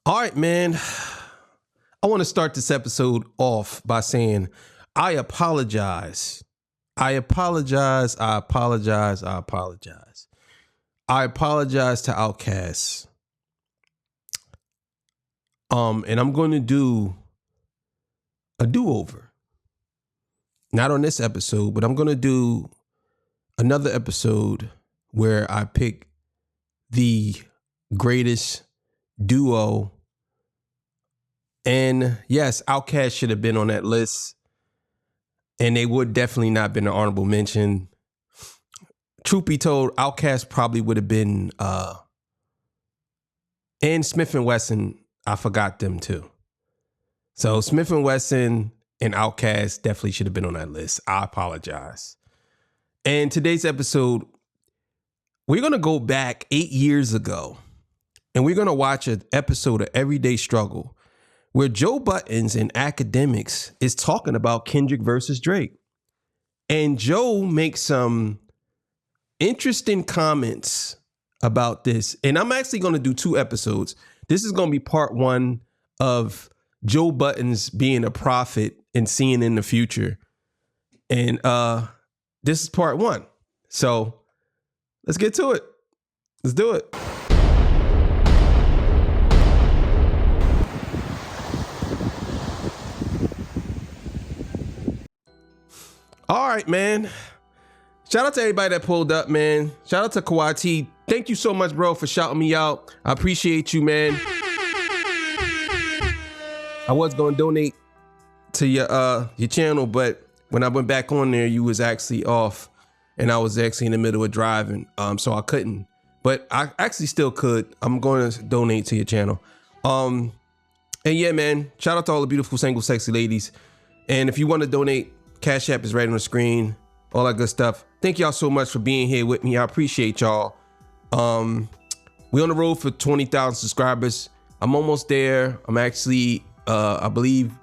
All right, man. I want to start this episode off by saying I apologize. I apologize. I apologize. I apologize. I apologize to Outkast. And I'm going to do a do-over. Not on this episode, but I'm going to do another episode where I pick the greatest duo. And yes, Outkast should have been on that list. And they would definitely not been an honorable mention. Truth be told, Outkast probably would have been and Smith & Wesson, I forgot them too. So Smith & Wesson and Outkast definitely should have been on that list. I apologize. And today's episode, we're going to go back 8 years ago. And we're going to watch an episode of Everyday Struggle where Joe Buttons and Academics is talking about Kendrick versus Drake. And Joe makes some interesting comments about this. And I'm actually going to do 2 episodes. This is going to be part 1 of Joe Buttons being a prophet and seeing in the future. And this is part 1. So let's get to it. Let's do it. All right, man. Shout out to everybody that pulled up, man. Shout out to Kawati. Thank you so much, bro, for shouting me out. I appreciate you, man. I was going to donate to your channel, but when I went back on there, you was actually off, and I was actually in the middle of driving, so I couldn't. But I actually still could. I'm going to donate to your channel. And yeah, man, shout out to all the beautiful, single, sexy ladies. And if you want to donate, Cash App is right on the screen, all that good stuff. Thank y'all so much for being here with me. I appreciate y'all. We on the road for 20,000 subscribers. I'm almost there. I'm actually, I believe,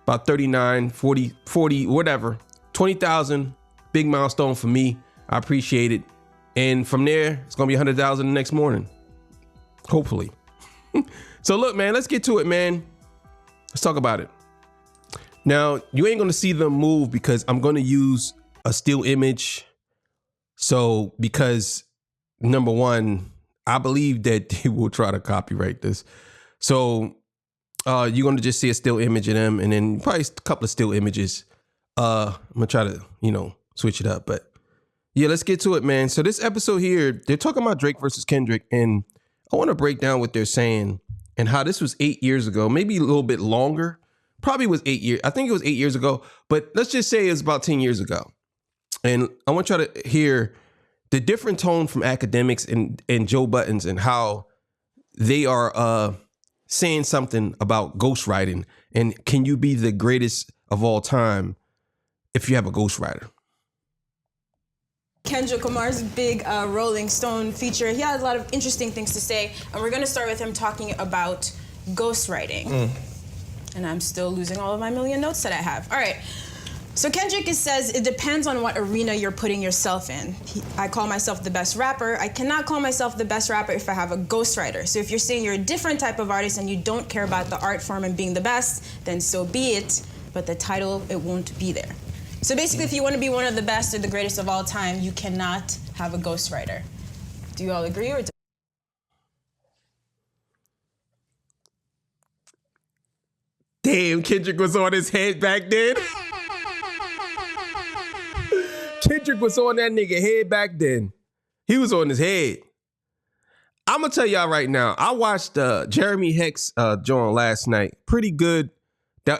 about 39, 40, whatever. 20,000, big milestone for me. I appreciate it. And from there, it's going to be 100,000 the next morning. Hopefully. So look, man, let's get to it, man. Let's talk about it. Now, you ain't going to see them move because I'm going to use a still image. So, because number one, I believe that they will try to copyright this. So, you're going to just see a still image of them and then probably a couple of still images. I'm going to try to, switch it up. But yeah, let's get to it, man. So this episode here, they're talking about Drake versus Kendrick. And I want to break down what they're saying and how this was 8 years ago, maybe a little bit longer. Probably was 8 years. I think it was 8 years ago, but let's just say it was about 10 years ago. And I want you to hear the different tone from Academics and Joe Buttons and how they are saying something about ghostwriting. And can you be the greatest of all time if you have a ghostwriter? Kendrick Lamar's big Rolling Stone feature. He has a lot of interesting things to say. And we're going to start with him talking about ghostwriting. And I'm still losing all of my million notes that I have. All right. So Kendrick says it depends on what arena you're putting yourself in. I call myself the best rapper. I cannot call myself the best rapper if I have a ghostwriter. So if you're saying you're a different type of artist and you don't care about the art form and being the best, then so be it. But the title, it won't be there. So basically, if you want to be one of the best or the greatest of all time, you cannot have a ghostwriter. Do you all agree or? Damn, Kendrick was on his head back then. Kendrick was on that nigga head back then. He was on his head. I'm gonna tell y'all right now. I watched Jeremy Hex joint last night. Pretty good.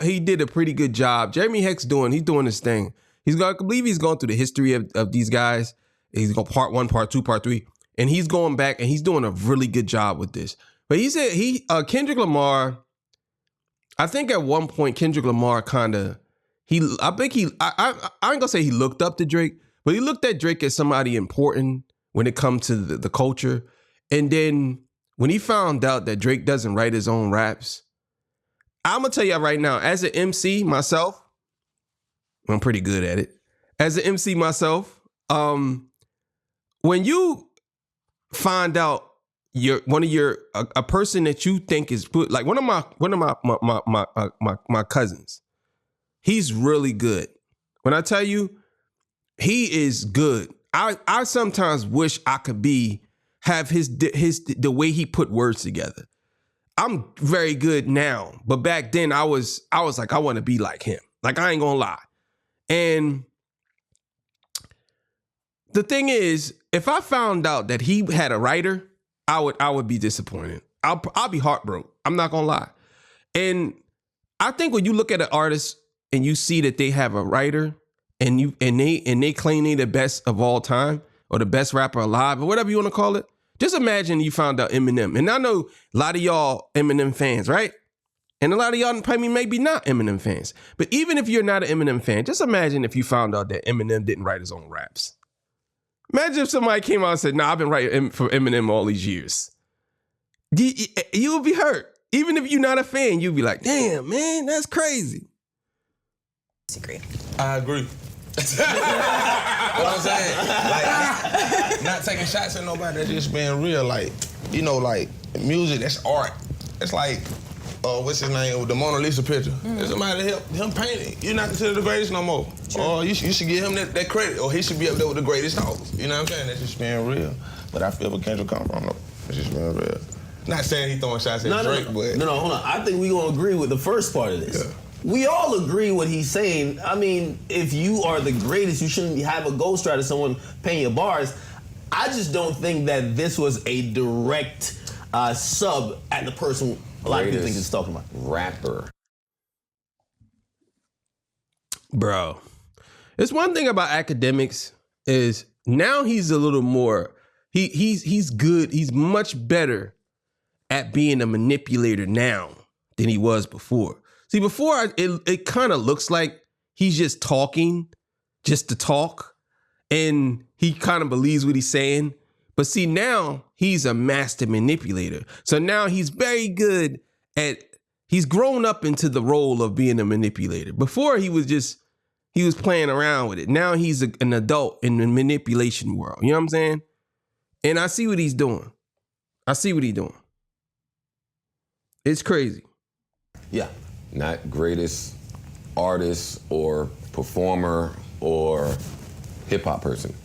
He did a pretty good job. Jeremy Hex he's doing his thing. I believe he's going through the history of these guys. He's going part 1, part 2, part 3, and he's going back and he's doing a really good job with this. But he said Kendrick Lamar. I think at one point Kendrick Lamar I ain't gonna say he looked up to Drake, but he looked at Drake as somebody important when it comes to the culture. And then when he found out that Drake doesn't write his own raps, I'm gonna tell you right now, as an MC myself, I'm pretty good at it. As an MC myself, when you find out a person that you think is good, like one of my cousins. He's really good. When I tell you, he is good. I sometimes wish I could have the way he put words together. I'm very good now, but back then I was like, I want to be like him. Like, I ain't gonna lie. And the thing is, if I found out that he had a writer, I would be disappointed. I'll be heartbroken. I'm not gonna lie. And I think when you look at an artist and you see that they have a writer and they claim they the best of all time or the best rapper alive or whatever you want to call it, just imagine you found out Eminem. And I know a lot of y'all Eminem fans, right? And a lot of y'all probably maybe not Eminem fans. But even if you're not an Eminem fan, just imagine if you found out that Eminem didn't write his own raps. Imagine if somebody came out and said, nah, I've been writing for Eminem all these years. You would be hurt. Even if you're not a fan, you'd be like, damn, man, that's crazy. Disagree. I agree. What I'm saying, like, not taking shots at nobody, that's just being real. Like, you know, like, music, that's art. It's like, what's his name? The Mona Lisa picture. There's somebody to help him paint it. You're not considered the greatest no more. Sure. Or you should give him that credit, or he should be up there with the greatest hoes. You know what I'm saying? That's just being real. But I feel where Kendrick come from, though. That's just being real. Not saying he throwing shots at Drake, but... No, hold on. I think we gonna agree with the first part of this. Yeah. We all agree what he's saying. I mean, if you are the greatest, you shouldn't have a ghostwriter, someone paying your bars. I just don't think that this was a direct sub at the person a lot of people think he's talking about. Rapper. Bro, it's one thing about academics is now he's a little more, he's good. He's much better at being a manipulator now than he was before. See, before it kind of looks like he's just talking just to talk and he kind of believes what he's saying. But see, now he's a master manipulator. So now he's very good he's grown up into the role of being a manipulator. Before he was playing around with it. Now he's an adult in the manipulation world. You know what I'm saying? And I see what he's doing. It's crazy. Yeah. Not greatest artist or performer or hip hop person.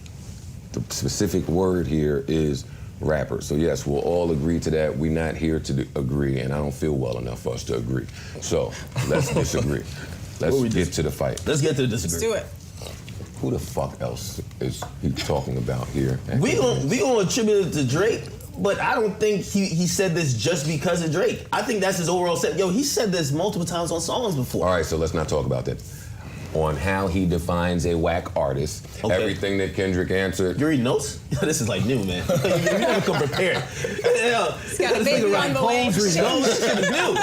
The specific word here is rapper. So yes, we'll all agree to that. We're not here to agree, and I don't feel well enough for us to agree. So let's disagree. Let's get to the fight. Let's get to the disagree. Let's do it. Who the fuck else is he talking about here? We gonna attribute it to Drake. But I don't think he said this just because of Drake. I think that's his overall set. Yo, he said this multiple times on songs before. All right, so let's not talk about that. On how he defines a whack artist, everything that Kendrick answered. You read notes? This is like new, man. You never come prepared. He's got a baby on the way. This shit is new.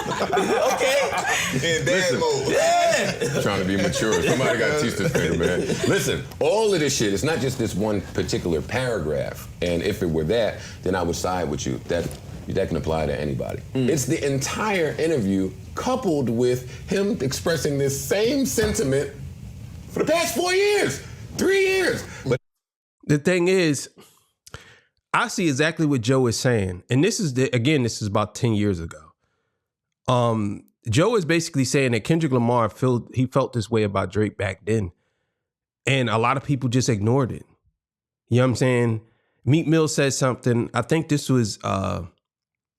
Okay. In dad mode. Yeah. Trying to be mature. Somebody got to teach this nigga, man. Listen, all of this shit, it's not just this one particular paragraph. And if it were that, then I would side with you. That can apply to anybody. It's the entire interview coupled with him expressing this same sentiment for the past 4 years, 3 years. But the thing is, I see exactly what Joe is saying. And this is about 10 years ago. Joe is basically saying that Kendrick Lamar felt this way about Drake back then. And a lot of people just ignored it. You know what I'm saying? Meek Mill said something. I think this was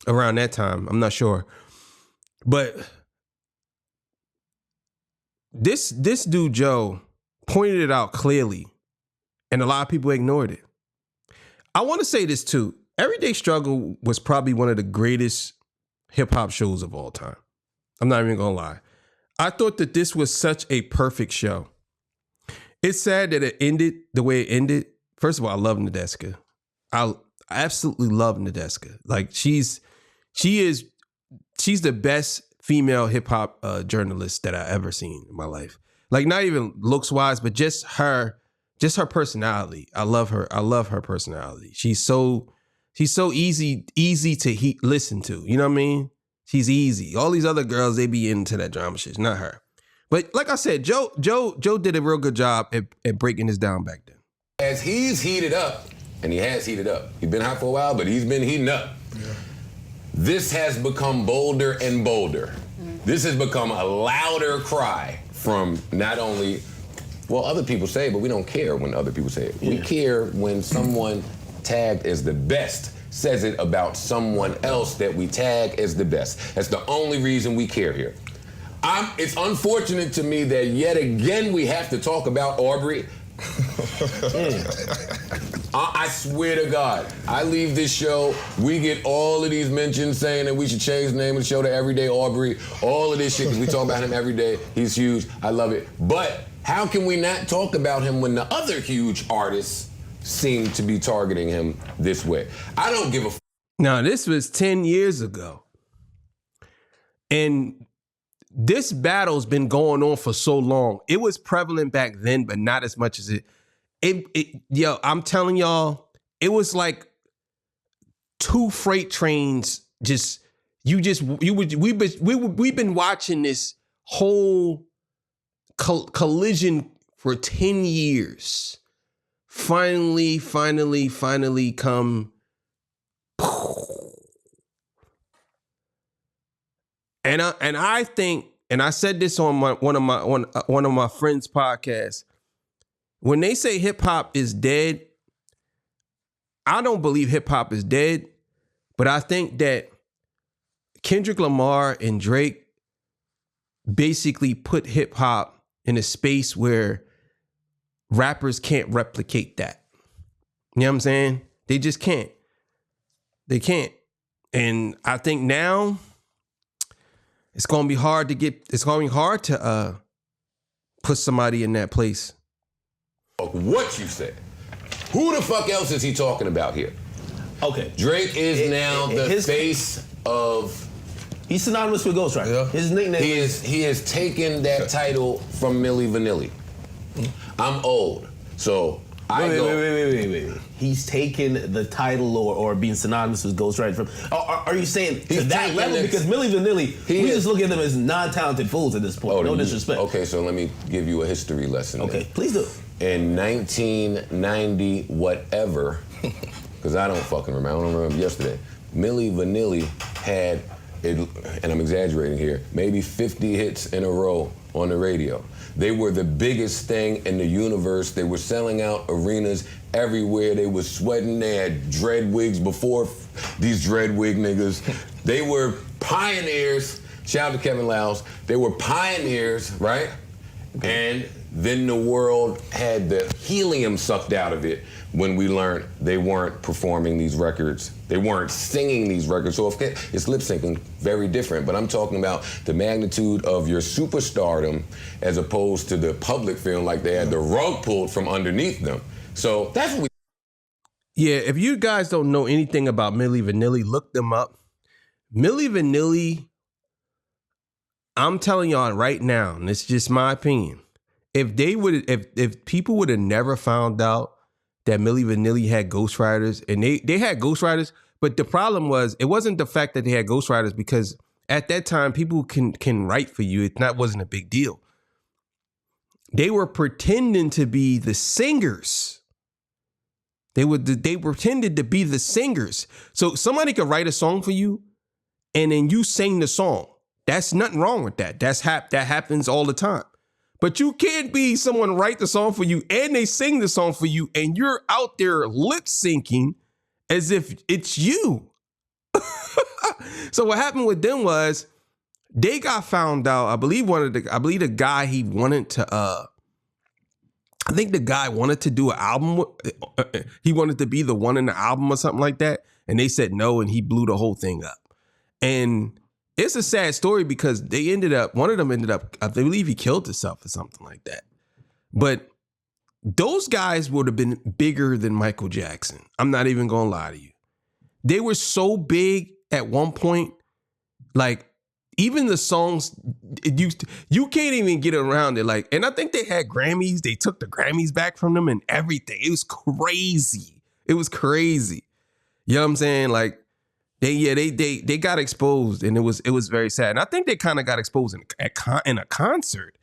around that time. I'm not sure. But this dude, Joe, pointed it out clearly. And a lot of people ignored it. I want to say this too. Everyday Struggle was probably one of the greatest hip hop shows of all time. I'm not even going to lie. I thought that this was such a perfect show. It's sad that it ended the way it ended. First of all, I love Nadeska. I absolutely love Nadeska. Like she's the best female hip hop journalist that I ever seen in my life. Like not even looks wise, but just her personality. I love her. I love her personality. She's so easy to listen to. You know what I mean? She's easy. All these other girls, they be into that drama shit. Not her. But like I said, Joe did a real good job at breaking this down back then. as he's heated up, and he has heated up. He's been hot for a while, but he's been heating up. This has become bolder and bolder. This has become a louder cry from not only, well, other people say it, but we don't care when other people say it. We care when someone tagged as the best says it about someone else that we tag as the best. That's the only reason we care here. It's unfortunate to me that yet again we have to talk about Aubrey. I swear to God, I leave this show, we get all of these mentions saying that we should change the name of the show to Everyday Aubrey, all of this shit, because we talk about him every day. He's huge. I love it. But how can we not talk about him when the other huge artists seem to be targeting him this way? I don't give a Now, this was 10 years ago. And this battle's been going on for so long. It was prevalent back then, but not as much as yo, I'm telling y'all, it was like two freight trains we've been watching this whole collision for 10 years. Finally come. And I think, and I said this on one of my friends' podcasts, when they say hip hop is dead, I don't believe hip hop is dead, but I think that Kendrick Lamar and Drake basically put hip hop in a space where rappers can't replicate that. You know what I'm saying? They just can't. They can't. And I think now it's gonna be hard to put somebody in that place. What you said. Who the fuck else is he talking about here? Okay. Drake is now the face of. He's synonymous with ghostwriting. Yeah. His nickname He has taken that title from Milli Vanilli. I'm old, so Wait. He's taken the title or being synonymous with ghostwriting from. Are you saying to that level? Because Milli Vanilli, we just look at them as non-talented fools at this point. No disrespect. Okay, so let me give you a history lesson. Okay, please do. In 1990, whatever, because I don't fucking remember. I don't remember yesterday. Milli Vanilli had, and I'm exaggerating here, maybe 50 hits in a row on the radio. They were the biggest thing in the universe. They were selling out arenas everywhere. They were sweating. They had dread wigs before these dread wig niggas. They were pioneers. Shout out to Kevin Liles. They were pioneers, right? And then the world had the helium sucked out of it when we learned they weren't performing these records. They weren't singing these records. So it's lip syncing, very different. But I'm talking about the magnitude of your superstardom as opposed to the public feeling like they had the rug pulled from underneath them. So that's what we. Yeah, if you guys don't know anything about Milli Vanilli, look them up. Milli Vanilli, I'm telling y'all right now, and it's just my opinion, if people would have never found out that Milli Vanilli had ghostwriters, and they had ghostwriters, but the problem was, it wasn't the fact that they had ghostwriters, because at that time, people can write for you. It wasn't a big deal. They were pretending to be the singers. They pretended to be the singers. So somebody could write a song for you, and then you sing the song. That's nothing wrong with that. That happens all the time. But you can't be someone write the song for you and they sing the song for you and you're out there lip syncing as if it's you. So what happened with them was they got found out. I believe the guy he wanted to I think the guy wanted to do an album. He wanted to be the one in the album or something like that. And they said no, and he blew the whole thing up. And it's a sad story because one of them ended up, I believe he killed himself or something like that. But those guys would have been bigger than Michael Jackson. I'm not even going to lie to you. They were so big at one point, like even the songs, you can't even get around it. Like, and I think they had Grammys. They took the Grammys back from them and everything. It was crazy. You know what I'm saying? Like, they got exposed, and it was very sad. And I think they kind of got exposed in a concert,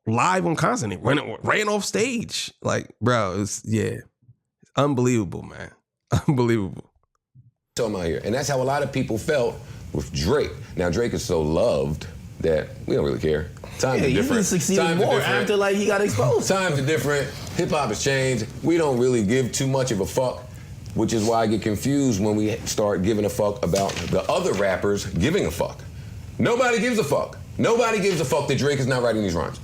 live on concert. They ran off stage. Like, bro, it's unbelievable, man. Unbelievable. talking about here. And that's how a lot of people felt with Drake. Now Drake is so loved that we don't really care. Times are different. He's succeeding more after like he got exposed. Times are different. Hip hop has changed. We don't really give too much of a fuck, which is why I get confused when we start giving a fuck about the other rappers giving a fuck. Nobody gives a fuck. Nobody gives a fuck that Drake is not writing these rhymes.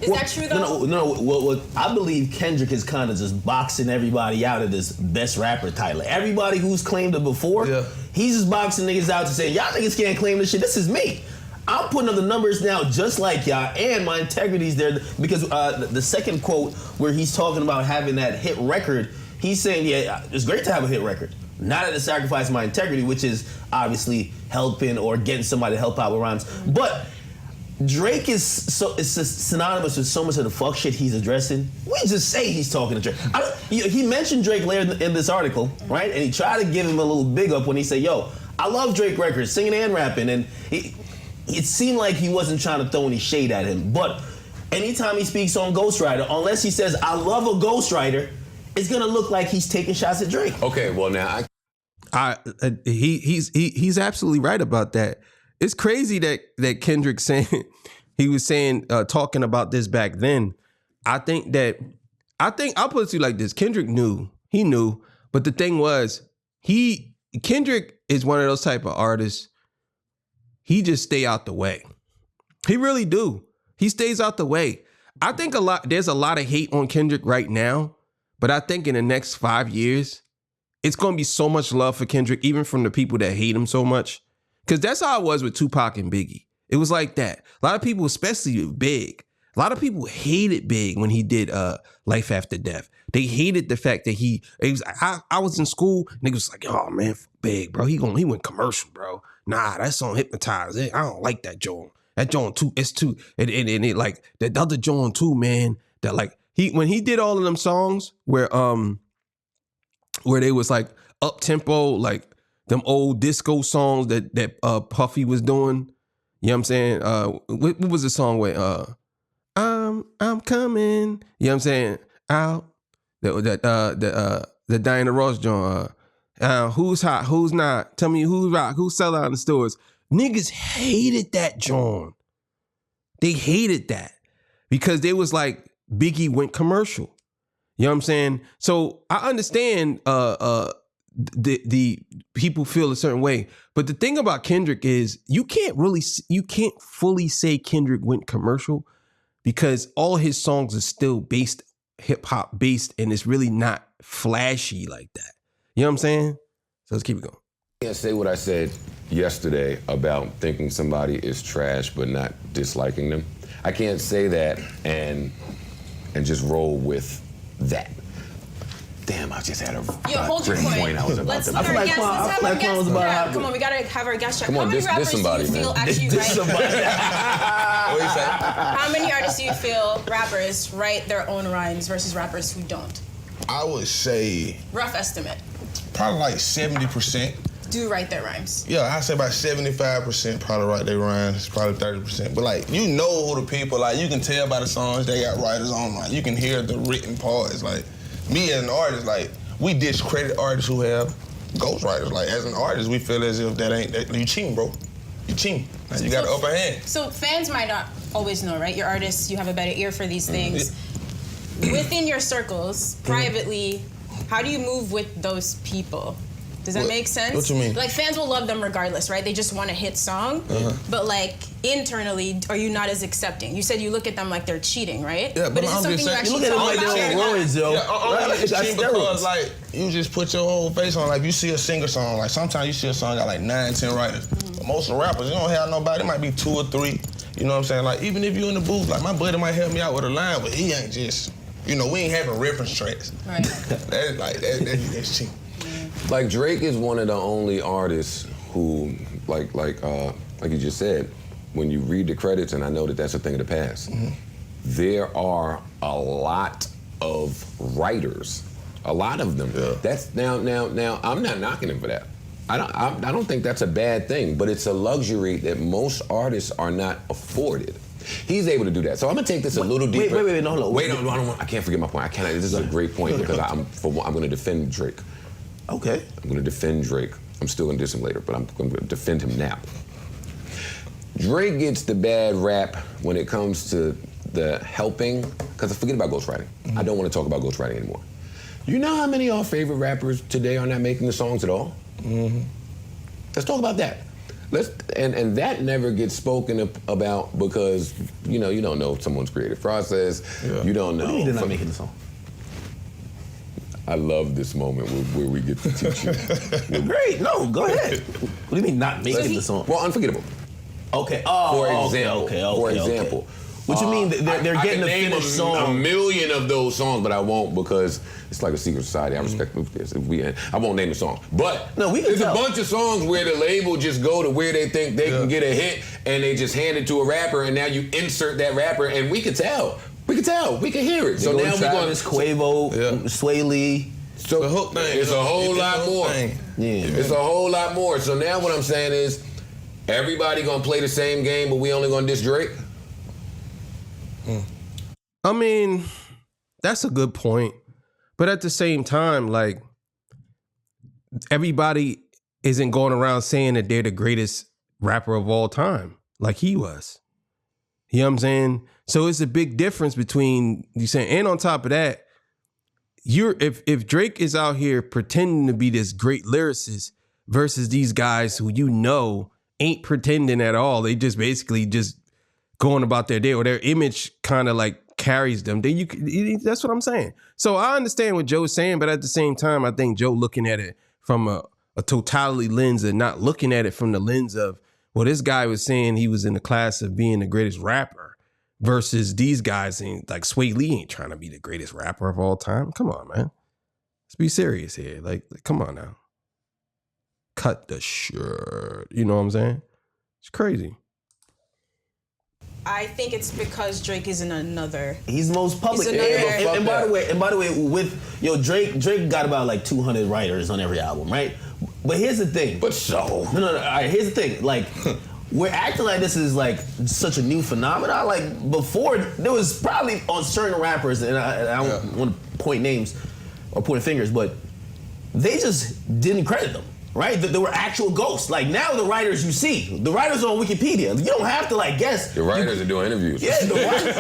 Is that true though? No. What I believe Kendrick is kind of just boxing everybody out of this best rapper title. Everybody who's claimed it before, he's just boxing niggas out to say, y'all niggas can't claim this shit. This is me. I'm putting up the numbers now just like y'all, and my integrity's there because the second quote where he's talking about having that hit record, he's saying, yeah, it's great to have a hit record. Not at the sacrifice of my integrity, which is obviously helping or getting somebody to help out with rhymes. But Drake is synonymous with so much of the fuck shit he's addressing. We just say he's talking to Drake. He mentioned Drake later in this article, right? And he tried to give him a little big up when he said, yo, I love Drake records, singing and rapping. And it seemed like he wasn't trying to throw any shade at him. But anytime he speaks on Ghostwriter, unless he says, I love a Ghostwriter, it's gonna look like he's taking shots at Drake. Okay, well now he's absolutely right about that. It's crazy that Kendrick he was talking about this back then. I think I'll put it to you like this. Kendrick knew, but the thing was, Kendrick is one of those type of artists. He just stay out the way. He really do. He stays out the way. I think there's a lot of hate on Kendrick right now, but I think in the next 5 years, it's gonna be so much love for Kendrick, even from the people that hate him so much. Because that's how it was with Tupac and Biggie. It was like that. A lot of people, especially Big, a lot of people hated Big when he did Life After Death. They hated the fact that I was in school, niggas was like, oh man, Big, bro, he went commercial, bro. Nah, that song Hypnotized. I don't like that joint. That joint too, it's too, and it like that other joint too, man. That like when he did all of them songs where they was like up tempo, like them old disco songs that Puffy was doing. You know what I'm saying? What was the song with I'm coming, you know what I'm saying? Out. The Diana Ross joint. Who's hot? Who's not? Tell me who's rock? Who sell out in the stores? Niggas hated that joint. They hated that because they was like Biggie went commercial. You know what I'm saying? So I understand the people feel a certain way, but the thing about Kendrick is you can't fully say Kendrick went commercial because all his songs are still hip hop based, and it's really not flashy like that. You know what I'm saying? So let's keep it going. I can't say what I said yesterday about thinking somebody is trash but not disliking them. I can't say that and just roll with that. Damn, I just had a great point I was about to make. I feel like Quan was about to happen. Come on, we gotta have our guest check. Come on, How many rappers do you feel actually write? What do you say? How many artists do you feel rappers write their own rhymes versus rappers who don't? I would say rough estimate. Probably like 70%. Do write their rhymes. Yeah, I'd say about 75% probably write their rhymes, probably 30%. But like, you know who the people, like you can tell by the songs they got writers on, like you can hear the written parts. Like me as an artist, like we discredit artists who have ghostwriters. Like as an artist, we feel as if you cheating, bro. You cheating. Like, you got the upper hand. So fans might not always know, right? You're artists, you have a better ear for these things. Within your circles, privately, how do you move with those people? Does that make sense? What you mean? Like fans will love them regardless, right? They just want a hit song. But like internally, are you not as accepting? You said you look at them like they're cheating, right? Yeah, but is it I'm something just you saying, actually look at them talk like about? they're on roids, yo. It's cheating because like you just put your whole face on. Like you see a singer song, like sometimes you see a song got like 9, 10 writers. But most of the rappers, you don't have nobody. It might be 2 or 3. You know what I'm saying? Like even if you in the booth, like my buddy might help me out with a line, but he ain't just. You know, we ain't having reference tracks. Right. That's cheap. Like Drake is one of the only artists who, like you just said, when you read the credits, and I know that that's a thing of the past, there are a lot of writers, a lot of them. Yeah. That's now. I'm not knocking him for that. I don't think that's a bad thing, but it's a luxury that most artists are not afforded. He's able to do that. So I'm gonna take this a little deeper. Wait, no. Wait, I can't forget my point. This is a great point because I'm gonna defend Drake. Okay. I'm gonna defend Drake. I'm still gonna diss him later, but I'm gonna defend him now. Drake gets the bad rap when it comes to the helping, because forget about ghostwriting. I don't want to talk about ghostwriting anymore. You know how many of our favorite rappers today are not making the songs at all? Let's talk about that. And that never gets spoken about because, you don't know someone's creative process. Yeah. You don't know. What do you mean they're not making the song? I love this moment where we get to teach you. Great, no, go ahead. What do you mean not making the song? Well, Unforgettable. Okay. For example. What you mean? They're getting a finished song. A million of those songs, but I won't because it's like a secret society. I respect this. I won't name the song, but there's a bunch of songs where the label just go to where they think they can get a hit, and they just hand it to a rapper, and now you insert that rapper, and we can tell. We can hear it. So now we're going Quavo, Sway Lee. So the hook thing. It's a whole lot more. It's a whole lot more. So now what I'm saying is, everybody gonna play the same game, but we only gonna diss Drake? I mean, that's a good point. But at the same time, like, everybody isn't going around saying that they're the greatest rapper of all time, like he was. You know what I'm saying? So it's a big difference between you saying, and on top of that, if Drake is out here pretending to be this great lyricist versus these guys who ain't pretending at all, they just basically just going about their day, or their image kind of like carries them, then that's what I'm saying. So I understand what Joe's saying, but at the same time, I think Joe looking at it from a totality lens and not looking at it from the lens of, well, this guy was saying he was in the class of being the greatest rapper versus these guys saying, like, Sway Lee ain't trying to be the greatest rapper of all time. Come on, man. Let's be serious here. Like come on now. Cut the shirt. You know what I'm saying? It's crazy. I think it's because Drake is in another. He's most public. And by the way, with Drake got about like 200 writers on every album, right? But here's the thing. But so no. All right, here's the thing. Like, we're acting like this is like such a new phenomenon. Like before, there was probably on certain rappers, and I don't want to point names or point fingers, but they just didn't credit them. Right? There were actual ghosts. Like now the writers you see, the writers are on Wikipedia. You don't have to like guess. The writers are doing interviews. Yeah, the writers.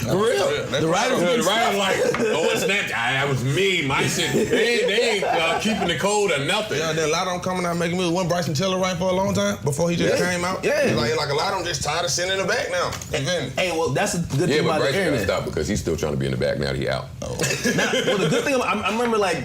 For real. The writers like, oh, it's that. That was me. My shit. They ain't keeping the code or nothing. Yeah, then a lot of them coming out making music. Wasn't Bryson Tiller right for a long time before he just came out? Yeah. Like a lot of them just tired of sitting in the back now. Hey, well, that's a good thing about the internet. Yeah, but Bryson gotta stop because he's still trying to be in the back now that he out. Well, the good thing, I remember like,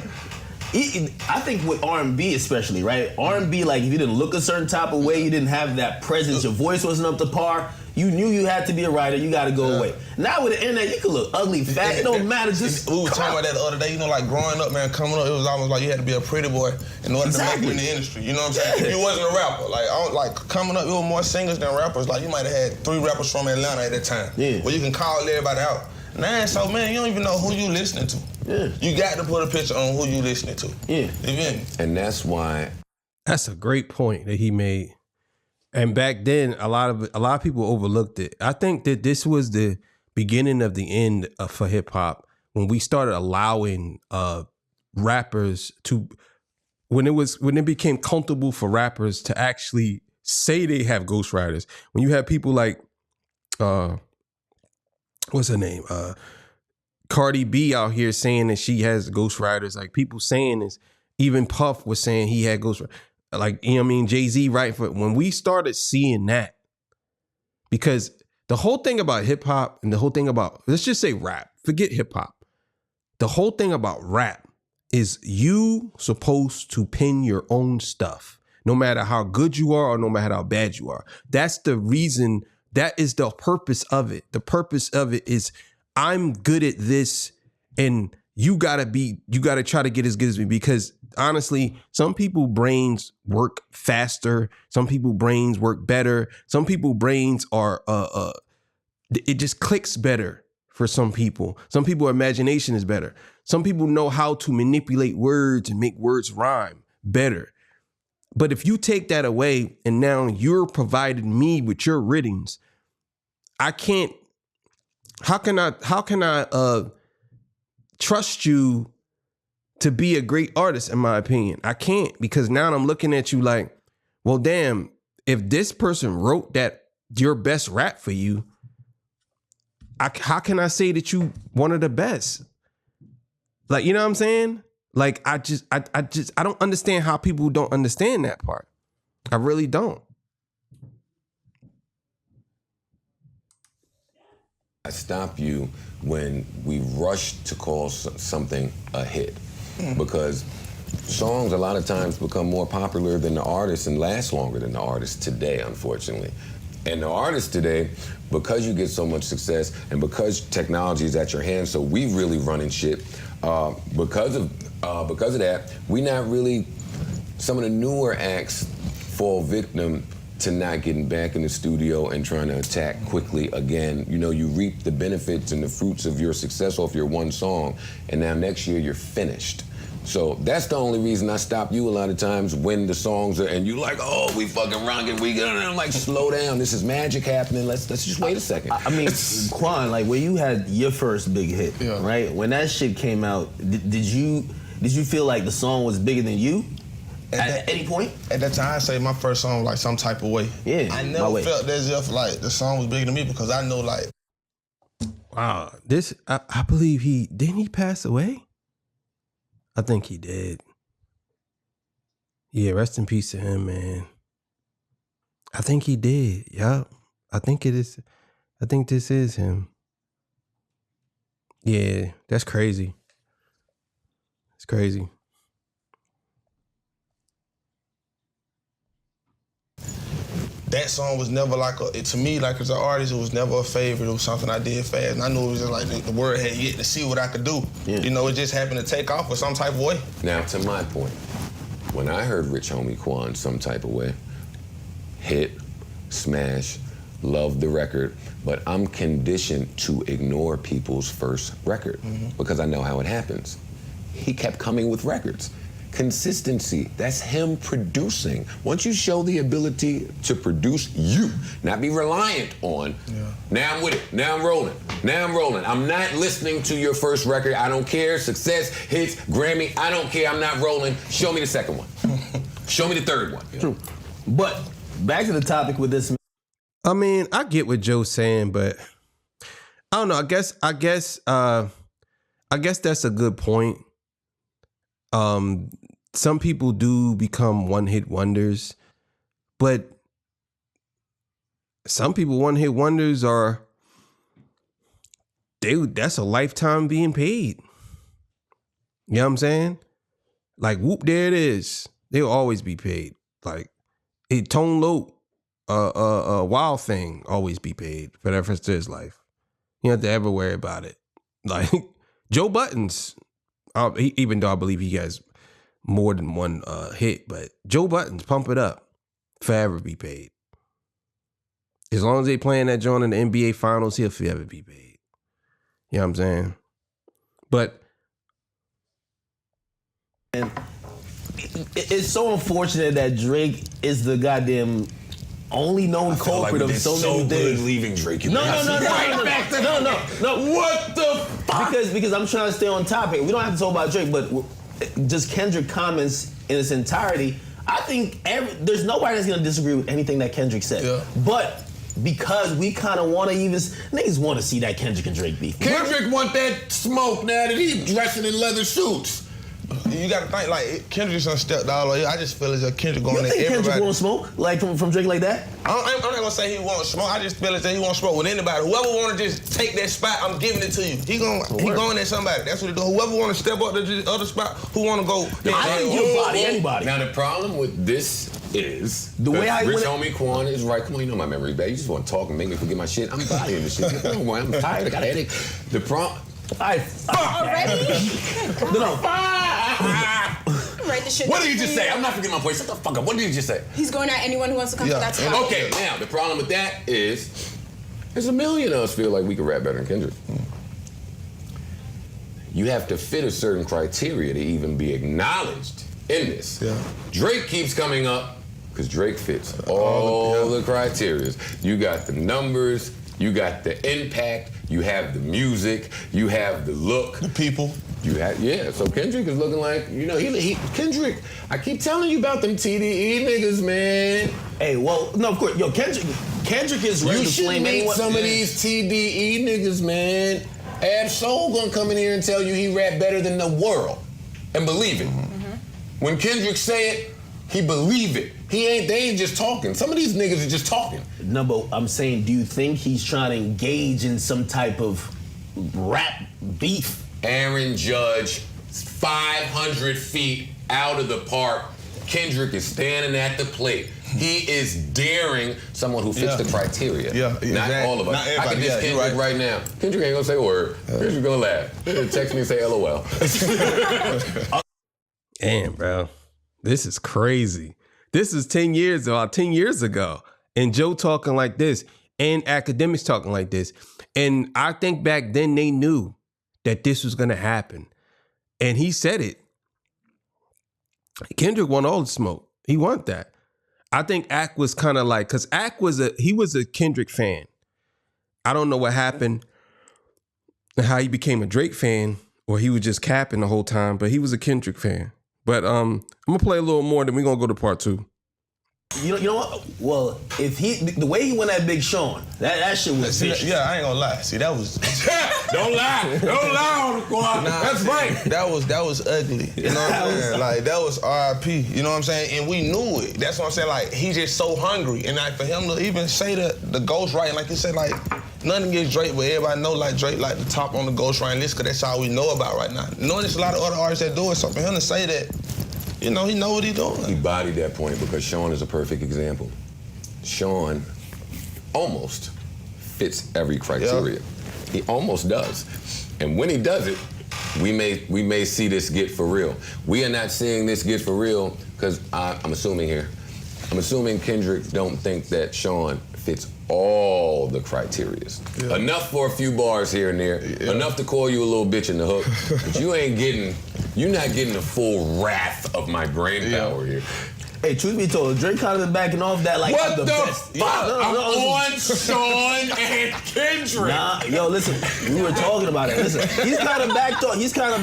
I think with R&B especially, right? R&B, like if you didn't look a certain type of way, you didn't have that presence, your voice wasn't up to par, you knew you had to be a writer, you gotta go away. Now with the internet, you can look ugly, fat, it don't matter, just we were talking about that the other day, like growing up, man, coming up, it was almost like you had to be a pretty boy in order to make it in the industry, you know what I'm saying? You wasn't a rapper. Like coming up, it was more singers than rappers. Like you might have had 3 rappers from Atlanta at that time. Yeah. Where you can call everybody out. Nah, so man, you don't even know who you listening to. Yeah. You got to put a picture on who you listening to. Yeah. And that's why. That's a great point that he made. And back then, a lot of people overlooked it. I think that this was the beginning of the end for hip hop when we started allowing rappers to, when it became comfortable for rappers to actually say they have ghostwriters. When you have people like, what's her name? Cardi B out here saying that she has ghostwriters. Like people saying this, even Puff was saying he had ghostwriters. Like, you know what I mean? Jay-Z, right? When we started seeing that, because the whole thing about hip hop and the whole thing about, let's just say rap, forget hip hop. The whole thing about rap is you supposed to pen your own stuff, no matter how good you are or no matter how bad you are. That's the reason. That is the purpose of it. The purpose of it is I'm good at this and you gotta try to get as good as me, because honestly, some people's brains work faster. Some people's brains work better. Some people's brains are, it just clicks better for some people. Some people's imagination is better. Some people know how to manipulate words and make words rhyme better. But if you take that away and now you're providing me with your writings, I can't, how can I trust you to be a great artist, in my opinion. I can't, because now I'm looking at you like, well, damn, if this person wrote that your best rap for you, how can I say that you one of the best? Like, you know what I'm saying? Like, I don't understand how people don't understand that part. I really don't. I stop you when we rush to call something a hit, because songs a lot of times become more popular than the artists and last longer than the artists today, unfortunately. And the artists today, because you get so much success and because technology is at your hands, so we really running shit. Because of that, we not really, some of the newer acts fall victim to not getting back in the studio and trying to attack quickly again. You know, you reap the benefits and the fruits of your success off your one song, and now next year you're finished. So that's the only reason I stop you a lot of times when the songs are, and you like, oh, we fucking rocking, we gonna, and I'm like, slow down, this is magic happening, let's just wait a second. I mean, Quan, like when you had your first big hit, right? When that shit came out, did you feel like the song was bigger than you? At any point? At that time, I say my first song was like some type of way. Yeah, I never felt as if like the song was bigger than me, because I know like. Wow, I believe didn't he pass away? I think he did. Yeah, rest in peace to him, man. I think he did. Yeah, I think it is. I think this is him. Yeah, that's crazy. It's crazy. That song was never like to me, like as an artist, it was never a favorite. It was something I did fast, and I knew it was just like the word had yet to see what I could do. Yeah. You know, it just happened to take off in some type of way. Now, to my point, when I heard Rich Homie Quan some type of way, hit, smash, loved the record, but I'm conditioned to ignore people's first record because I know how it happens. He kept coming with records. Consistency, that's him producing. Once you show the ability to produce you, not be reliant on, now I'm with it, now I'm rolling, I'm not listening to your first record, I don't care, success, hits, Grammy, I don't care, I'm not rolling, show me the second one. Show me the third one. True. But back to the topic with this. I mean, I get what Joe's saying, but I don't know, I guess that's a good point. Some people do become one-hit wonders, but some people one-hit wonders that's a lifetime being paid. You know what I'm saying? Like, whoop, there it is. They'll always be paid. Like, Tone Loc, Wild Thing, always be paid for the rest of his life. You don't have to ever worry about it. Like, Joe Buttons, even though I believe he has more than one hit, but Joe Buttons, Pump It Up, forever be paid. As long as they playing that joint in the NBA Finals, he'll forever be paid. You know what I'm saying? But and it's so unfortunate that Drake is the goddamn only known culprit of so many things. Leaving Drake. No. What the fuck? Because I'm trying to stay on topic. We don't have to talk about Drake, but just Kendrick comments in its entirety. I think there's nobody that's gonna disagree with anything that Kendrick said. Yeah. But because we kind of want to niggas want to see that Kendrick and Drake beef. Kendrick want that smoke now that he's dressing in leather suits. You gotta think like Kendrick's done stepped all the way. I just feel as if Kendrick going to everybody. You think Kendrick won't smoke like from Drake like that? I'm not gonna say he won't smoke. I just feel as if he won't smoke with anybody. Whoever want to just take that spot, I'm giving it to you. He going at somebody. That's what he do. Whoever want to step up to the other spot, who want to go? Anybody. Now the problem with this is the way Rich Homie Quan is right. Come on, you know my memory, babe. You just want to talk and make me forget my shit. I'm bodying this shit. I'm tired. I got a headache. The problem. Already? No. Write the shit. What did you just say? I'm not forgetting my voice. Shut the fuck up. What did you just say? He's going at anyone who wants to come to that spot. Okay, now the problem with that is there's a million of us feel like we can rap better than Kendrick. You have to fit a certain criteria to even be acknowledged in this. Yeah. Drake keeps coming up because Drake fits all the criteria. You got the numbers, you got the impact, you have the music, you have the look. The people. So Kendrick is looking like, Kendrick, I keep telling you about them TDE niggas, man. Hey, well, no, of course, Kendrick is ready to flame anyone. You should meet some of these TDE niggas, man. Ab Soul gonna come in here and tell you he rap better than the world. And believe it. Mm-hmm. When Kendrick say it, he believe it. They ain't just talking. Some of these niggas are just talking. No, but I'm saying, do you think he's trying to engage in some type of rap beef? Aaron Judge, 500 feet out of the park. Kendrick is standing at the plate. He is daring someone who fits the criteria. Yeah, not all of us. I can diss Kendrick right now. Kendrick ain't gonna say a word. Kendrick gonna laugh. He'll text me and say LOL. Damn, bro. This is crazy. This is 10 years ago. And Joe talking like this and academics talking like this. And I think back then they knew that this was going to happen. And he said it. Kendrick won all the smoke. He wanted that. I think Ak was kind of like, because Ak was a Kendrick fan. I don't know what happened and how he became a Drake fan, or he was just capping the whole time, but he was a Kendrick fan. But I'm going to play a little more, then we're going to go to part 2. You know what? Well, if the way he went at Big Sean, that shit was vicious. Yeah, I ain't gonna lie. See, that was Don't lie on the quad. That's right. That was ugly. You know what I'm saying? Like, that was R.I.P. You know what I'm saying? And we knew it. That's what I'm saying. Like, he's just so hungry. And like for him to even say the ghostwriting, like you said, like nothing against Drake, but everybody know like Drake like the top on the ghostwriting list, because that's all we know about right now. Knowing there's a lot of other artists that do it, so for him to say that, he know what he's doing. He bodied that point because Sean is a perfect example. Sean almost fits every criteria. Yeah. He almost does. And when he does it, we may see this get for real. We are not seeing this get for real because I'm assuming Kendrick don't think that Sean fits all the criterias. Yeah. Enough for a few bars here and there, enough to call you a little bitch in the hook, but you're not getting the full wrath of my brain power here. Hey, truth be told, Drake kind of been backing off that like what the best. Fuck? I'm on Sean and Kendrick. Nah, yo, listen, we were talking about it. Listen, he's kind of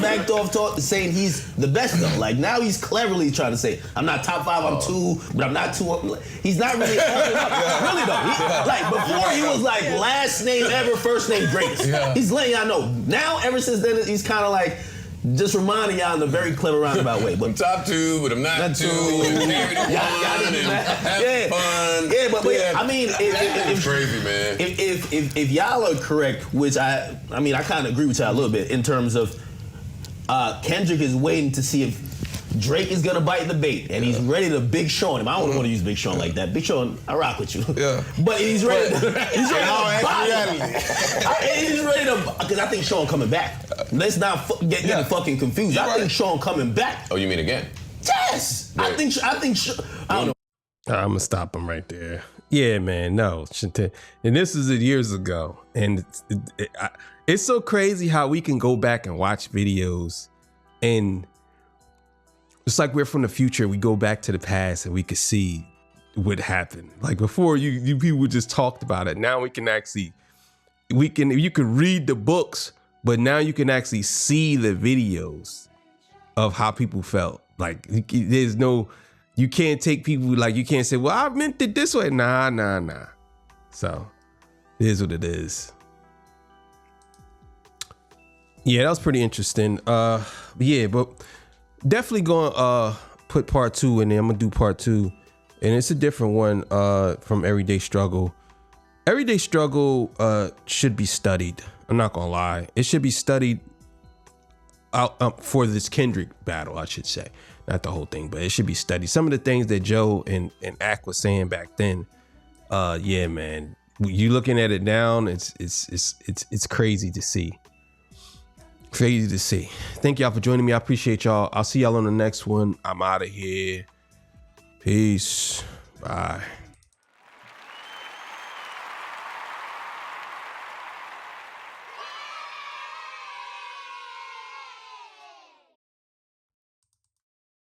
backed off saying he's the best though. Like now he's cleverly trying to say, I'm not top 5, I'm 2, but I'm not 2. He's not really owning up. Really though. Like before he was like last name ever, first name greatest. Yeah. He's letting y'all know. Now ever since then he's kind of like just reminding y'all in a very clever roundabout way. But I'm top 2, but I'm not 2. Have fun. Yeah, but I mean, it's crazy, man. If y'all are correct, which I kind of agree with y'all a little bit in terms of Kendrick is waiting to see if Drake is gonna bite the bait, and he's ready to Big Sean him. I don't want to use Big Sean like that. Big Sean, I rock with you. Yeah. But he's ready. He's ready to because I think Sean coming back. Let's not get fucking confused. I think Sean coming back. Oh, you mean again? Yes. I think. I don't know. I'm gonna stop him right there. Yeah, man. No, and this is years ago, and it's so crazy how we can go back and watch videos and. It's like we're from the future. We go back to the past and we could see what happened. Like before, you people just talked about it. Now you could read the books, but now you can actually see the videos of how people felt. Like you can't take people, like you can't say, well, I meant it this way. Nah. So it is what it is. Yeah, that was pretty interesting. But definitely gonna put part 2 in there. I'm gonna do part 2, and it's a different one from Everyday Struggle. Everyday Struggle should be studied. I'm not gonna lie, it should be studied out for this Kendrick battle, I should say, not the whole thing, but it should be studied. Some of the things that Joe and Ak was saying back then, yeah, man, you looking at it now, it's crazy to see. Crazy to see. Thank y'all for joining me. I appreciate y'all. I'll see y'all on the next one. I'm out of here. Peace. Bye.